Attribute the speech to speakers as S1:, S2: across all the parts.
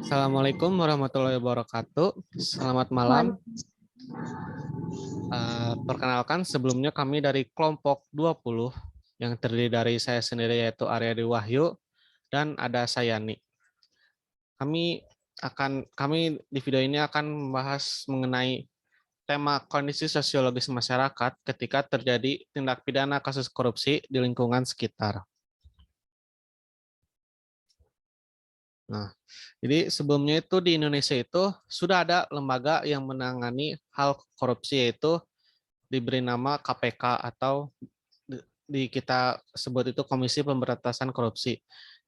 S1: Assalamualaikum warahmatullahi wabarakatuh. Selamat malam. Perkenalkan sebelumnya kami dari kelompok 20 yang terdiri dari saya sendiri yaitu Aryadi Wahyu dan ada Sayani. Kami di video ini akan membahas mengenai tema kondisi sosiologis masyarakat ketika terjadi tindak pidana kasus korupsi di lingkungan sekitar. Nah, jadi sebelumnya itu di Indonesia itu sudah ada lembaga yang menangani hal korupsi, yaitu diberi nama KPK atau kita sebut itu Komisi Pemberantasan Korupsi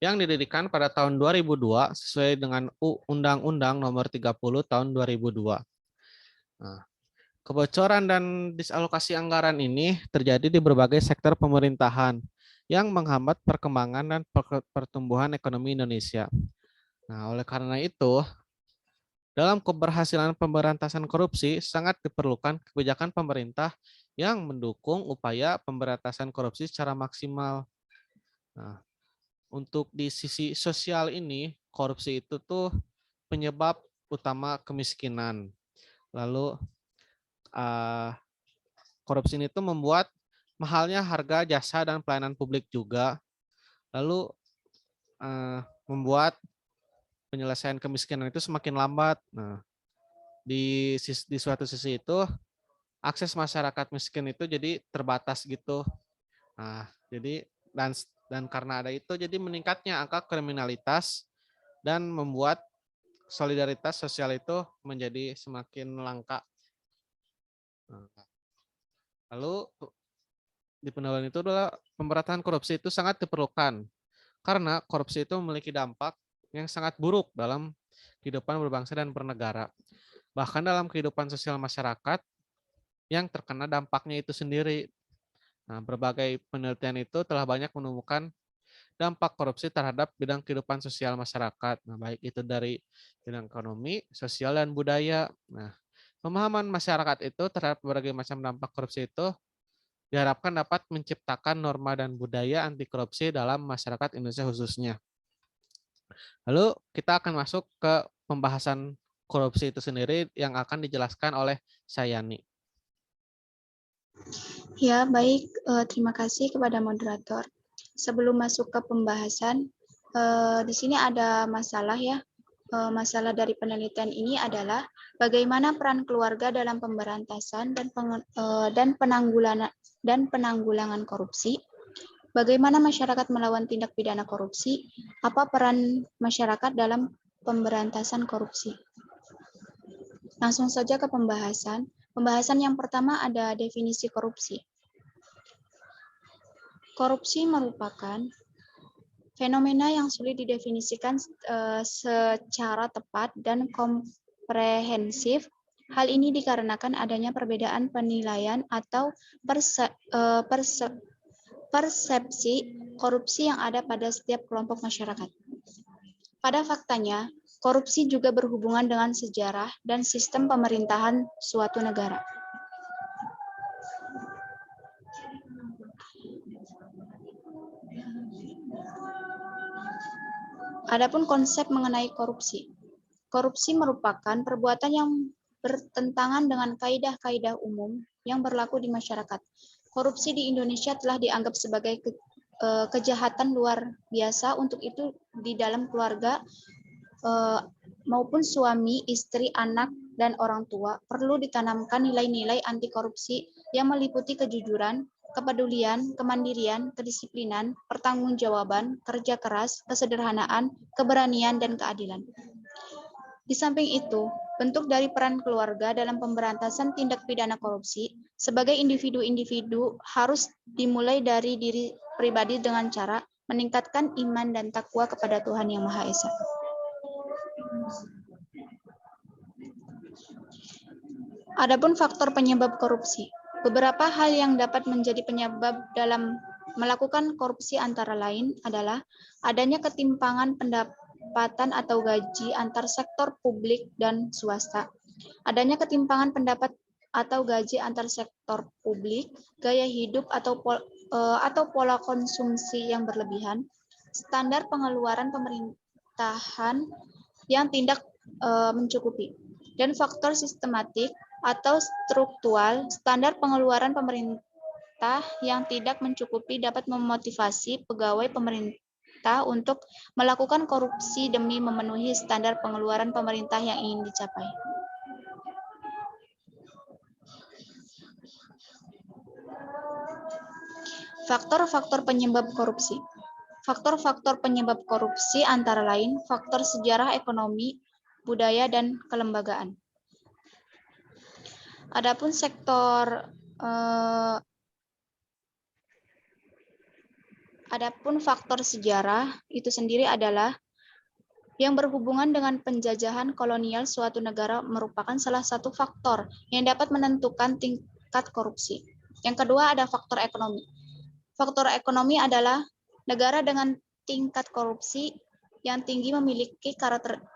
S1: yang didirikan pada tahun 2002 sesuai dengan Undang-Undang Nomor 30 Tahun 2002. Nah, kebocoran dan disalokasi anggaran ini terjadi di berbagai sektor pemerintahan yang menghambat perkembangan dan pertumbuhan ekonomi Indonesia. Nah, oleh karena itu, dalam keberhasilan pemberantasan korupsi, sangat diperlukan kebijakan pemerintah yang mendukung upaya pemberantasan korupsi secara maksimal. Nah, untuk di sisi sosial ini, korupsi itu tuh penyebab utama kemiskinan. Lalu korupsi ini tuh membuat mahalnya harga jasa dan pelayanan publik juga. Lalu membuat penyelesaian kemiskinan itu semakin lambat. Nah, di suatu sisi itu akses masyarakat miskin itu jadi terbatas gitu. Nah, jadi dan karena ada itu jadi meningkatnya angka kriminalitas dan membuat solidaritas sosial itu menjadi semakin langka. Lalu di penelitian itu adalah pemberantasan korupsi itu sangat diperlukan karena korupsi itu memiliki dampak yang sangat buruk dalam kehidupan berbangsa dan bernegara. Bahkan dalam kehidupan sosial masyarakat yang terkena dampaknya itu sendiri. Nah, berbagai penelitian itu telah banyak menemukan dampak korupsi terhadap bidang kehidupan sosial masyarakat. Nah, baik itu dari bidang ekonomi, sosial, dan budaya. Nah, pemahaman masyarakat itu terhadap berbagai macam dampak korupsi itu diharapkan dapat menciptakan norma dan budaya anti korupsi dalam masyarakat Indonesia khususnya. Lalu kita akan masuk ke pembahasan korupsi itu sendiri yang akan dijelaskan oleh Sayani.
S2: Ya, baik. Terima kasih kepada moderator. Sebelum masuk ke pembahasan, di sini ada masalah ya. Masalah dari penelitian ini adalah bagaimana peran keluarga dalam pemberantasan dan penanggulangan korupsi. Bagaimana masyarakat melawan tindak pidana korupsi? Apa peran masyarakat dalam pemberantasan korupsi? Langsung saja ke pembahasan. Pembahasan yang pertama ada definisi korupsi. Korupsi merupakan fenomena yang sulit didefinisikan secara tepat dan komprehensif. Hal ini dikarenakan adanya perbedaan penilaian atau persepsi korupsi yang ada pada setiap kelompok masyarakat. Pada faktanya, korupsi juga berhubungan dengan sejarah dan sistem pemerintahan suatu negara. Adapun konsep mengenai korupsi. Korupsi merupakan perbuatan yang bertentangan dengan kaidah-kaidah umum yang berlaku di masyarakat. Korupsi di Indonesia telah dianggap sebagai kejahatan luar biasa, untuk itu di dalam keluarga maupun suami, istri, anak, dan orang tua perlu ditanamkan nilai-nilai anti korupsi yang meliputi kejujuran, kepedulian, kemandirian, kedisiplinan, pertanggungjawaban, kerja keras, kesederhanaan, keberanian, dan keadilan. Di samping itu, bentuk dari peran keluarga dalam pemberantasan tindak pidana korupsi sebagai individu-individu harus dimulai dari diri pribadi dengan cara meningkatkan iman dan takwa kepada Tuhan Yang Maha Esa. Adapun faktor penyebab korupsi. Beberapa hal yang dapat menjadi penyebab dalam melakukan korupsi antara lain adalah adanya ketimpangan pendapatan atau gaji antar sektor publik dan swasta, adanya ketimpangan pendapat atau gaji antar sektor publik, gaya hidup atau pola konsumsi yang berlebihan, standar pengeluaran pemerintahan yang tidak mencukupi. Dan faktor sistematik atau struktural, standar pengeluaran pemerintah yang tidak mencukupi dapat memotivasi pegawai pemerintah untuk melakukan korupsi demi memenuhi standar pengeluaran pemerintah yang ingin dicapai. Faktor-faktor penyebab korupsi. Faktor-faktor penyebab korupsi antara lain faktor sejarah ekonomi, budaya, dan kelembagaan. Adapun faktor sejarah itu sendiri adalah yang berhubungan dengan penjajahan kolonial suatu negara merupakan salah satu faktor yang dapat menentukan tingkat korupsi. Yang kedua ada faktor ekonomi. Faktor ekonomi adalah negara dengan tingkat korupsi yang tinggi memiliki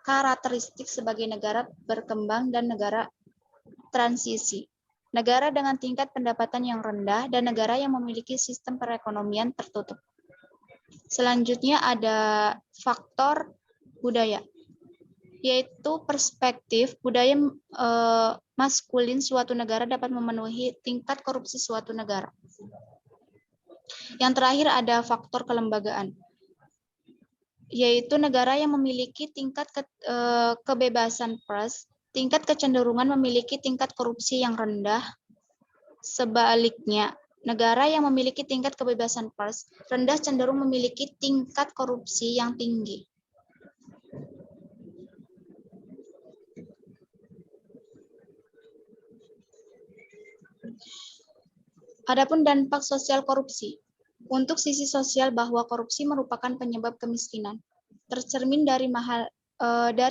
S2: karakteristik sebagai negara berkembang dan negara transisi. Negara dengan tingkat pendapatan yang rendah dan negara yang memiliki sistem perekonomian tertutup. Selanjutnya ada faktor budaya, yaitu perspektif budaya maskulin suatu negara dapat memenuhi tingkat korupsi suatu negara. Yang terakhir ada faktor kelembagaan, yaitu negara yang memiliki tingkat kebebasan pers, tingkat kecenderungan memiliki tingkat korupsi yang rendah. Sebaliknya, negara yang memiliki tingkat kebebasan pers rendah cenderung memiliki tingkat korupsi yang tinggi. Adapun dampak sosial korupsi. Untuk sisi sosial bahwa korupsi merupakan penyebab kemiskinan, tercermin dari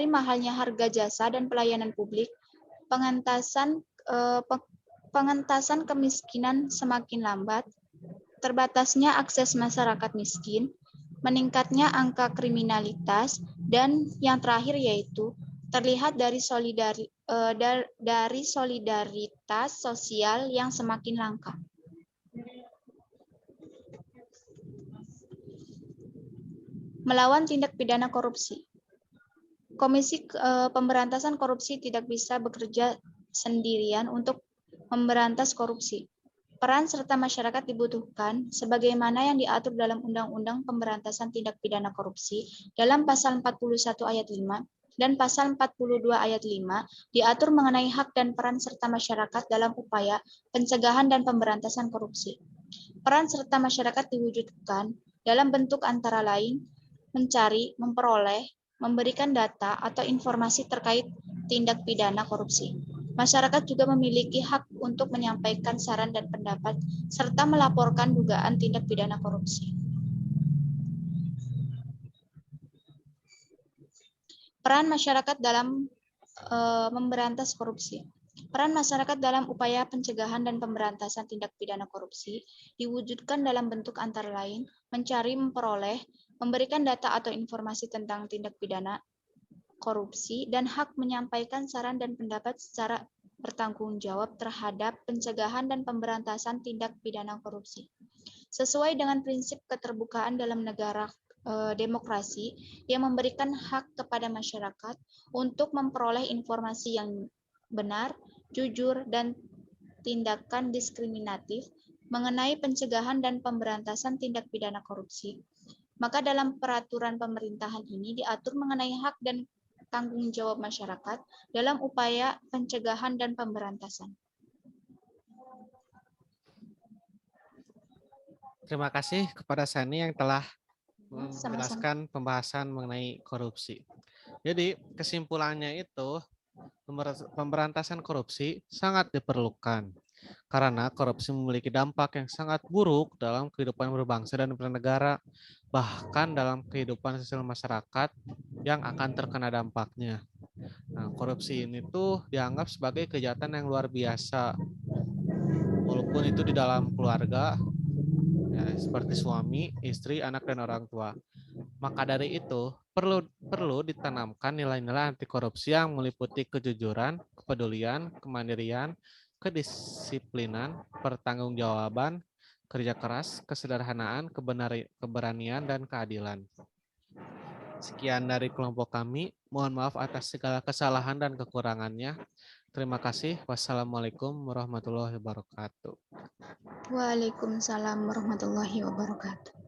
S2: mahalnya harga jasa dan pelayanan publik, pengentasan kemiskinan semakin lambat, terbatasnya akses masyarakat miskin, meningkatnya angka kriminalitas, dan yang terakhir yaitu terlihat dari solidaritas sosial yang semakin langka. Melawan tindak pidana korupsi. Komisi Pemberantasan Korupsi tidak bisa bekerja sendirian untuk memberantas korupsi. Peran serta masyarakat dibutuhkan sebagaimana yang diatur dalam Undang-Undang Pemberantasan Tindak Pidana Korupsi dalam Pasal 41 ayat 5 dan Pasal 42 ayat 5 diatur mengenai hak dan peran serta masyarakat dalam upaya pencegahan dan pemberantasan korupsi. Peran serta masyarakat diwujudkan dalam bentuk antara lain mencari, memperoleh, memberikan data atau informasi terkait tindak pidana korupsi. Masyarakat juga memiliki hak untuk menyampaikan saran dan pendapat serta melaporkan dugaan tindak pidana korupsi. Peran masyarakat dalam memberantas korupsi. Peran masyarakat dalam upaya pencegahan dan pemberantasan tindak pidana korupsi diwujudkan dalam bentuk antara lain mencari, memperoleh, memberikan data atau informasi tentang tindak pidana korupsi, dan hak menyampaikan saran dan pendapat secara bertanggung jawab terhadap pencegahan dan pemberantasan tindak pidana korupsi. Sesuai dengan prinsip keterbukaan dalam negara demokrasi yang memberikan hak kepada masyarakat untuk memperoleh informasi yang benar, jujur, dan tindakan diskriminatif mengenai pencegahan dan pemberantasan tindak pidana korupsi. Maka dalam peraturan pemerintahan ini diatur mengenai hak dan tanggung jawab masyarakat dalam upaya pencegahan dan pemberantasan.
S1: Terima kasih kepada Sani yang telah
S2: Sama-sama.
S1: menjelaskan pembahasan mengenai korupsi. Jadi kesimpulannya itu pemberantasan korupsi sangat diperlukan karena korupsi memiliki dampak yang sangat buruk dalam kehidupan berbangsa dan bernegara, bahkan dalam kehidupan sosial masyarakat yang akan terkena dampaknya. Nah, korupsi ini tuh dianggap sebagai kejahatan yang luar biasa, walaupun itu di dalam keluarga, ya, seperti suami, istri, anak, dan orang tua. Maka dari itu, perlu ditanamkan nilai-nilai anti korupsi yang meliputi kejujuran, kepedulian, kemandirian, kedisiplinan, pertanggungjawaban, kerja keras, kesederhanaan, keberanian, dan keadilan. Sekian dari kelompok kami. Mohon maaf atas segala kesalahan dan kekurangannya. Terima kasih. Wassalamualaikum warahmatullahi wabarakatuh.
S2: Waalaikumsalam warahmatullahi wabarakatuh.